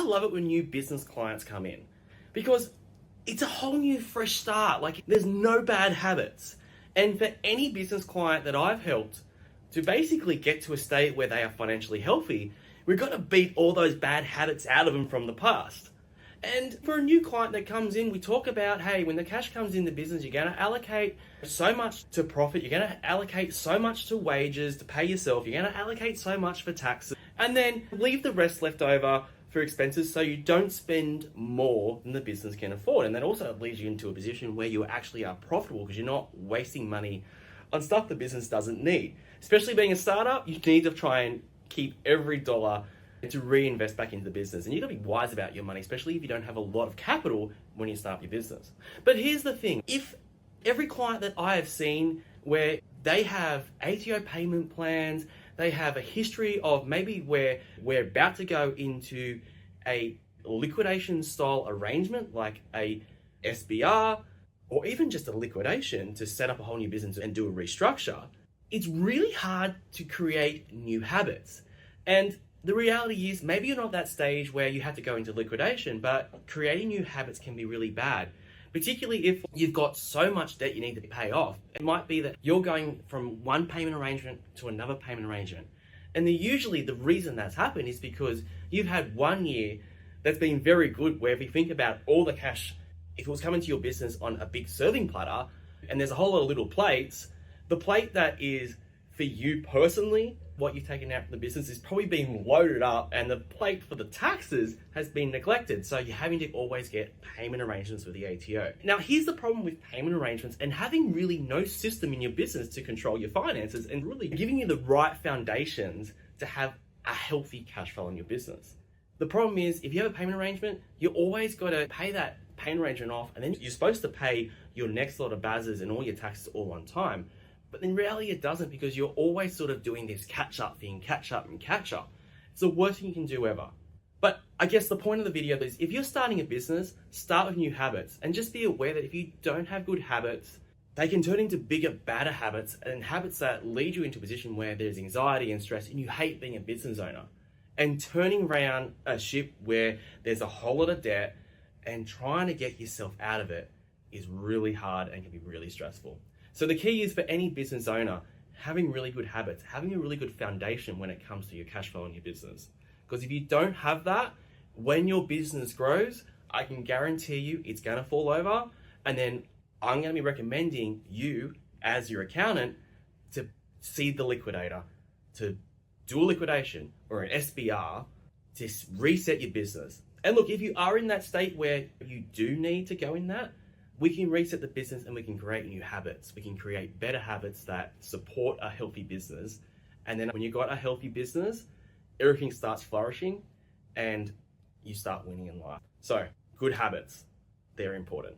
love it when new business clients come in because it's a whole new fresh start. Like there's no bad habits. And for any business client that I've helped to basically get to a state where they are financially healthy, we've got to beat all those bad habits out of them from the past. And for a new client that comes in, we talk about, hey, when the cash comes in the business, you're going to allocate so much to profit, you're going to allocate so much to wages to pay yourself, you're going to allocate so much for taxes, and then leave the rest left over for expenses so you don't spend more than the business can afford. And that also leads you into a position where you actually are profitable because you're not wasting money on stuff the business doesn't need. Especially being a startup, you need to try and keep every dollar to reinvest back into the business. And you've got to be wise about your money, especially if you don't have a lot of capital when you start your business. But here's the thing, if every client that I have seen where they have ATO payment plans, they have a history of maybe where we're about to go into a liquidation style arrangement like a SBR, or even just a liquidation to set up a whole new business and do a restructure, it's really hard to create new habits. And the reality is maybe you're not that stage where you have to go into liquidation, but creating new habits can be really bad, particularly if you've got so much debt you need to pay off. It might be that you're going from one payment arrangement to another payment arrangement. And usually the reason that's happened is because you've had 1 year that's been very good, where if you think about all the cash, if it was coming to your business on a big serving platter and there's a whole lot of little plates, the plate that is for you personally, what you've taken out from the business is probably being loaded up, and the plate for the taxes has been neglected. So you're having to always get payment arrangements with the ATO. Now, here's the problem with payment arrangements and having really no system in your business to control your finances and really giving you the right foundations to have a healthy cash flow in your business. The problem is, if you have a payment arrangement, you always got to pay that payment arrangement off, and then you're supposed to pay your next lot of bazzers and all your taxes all on time. But in reality, it doesn't, because you're always sort of doing this catch-up thing, catch up and catch up. It's the worst thing you can do ever. But I guess the point of the video is, if you're starting a business, start with new habits, and just be aware that if you don't have good habits, they can turn into bigger, badder habits, and habits that lead you into a position where there's anxiety and stress and you hate being a business owner. And turning around a ship where there's a whole lot of debt and trying to get yourself out of it is really hard and can be really stressful. So the key is, for any business owner, having really good habits, having a really good foundation when it comes to your cash flow in your business. Because if you don't have that, when your business grows, I can guarantee you it's going to fall over. And then I'm going to be recommending you, as your accountant, to see the liquidator, to do a liquidation or an SBR to reset your business. And look, if you are in that state where you do need to go in that, we can reset the business and we can create new habits. We can create better habits that support a healthy business. And then when you've got a healthy business, everything starts flourishing and you start winning in life. So good habits, they're important.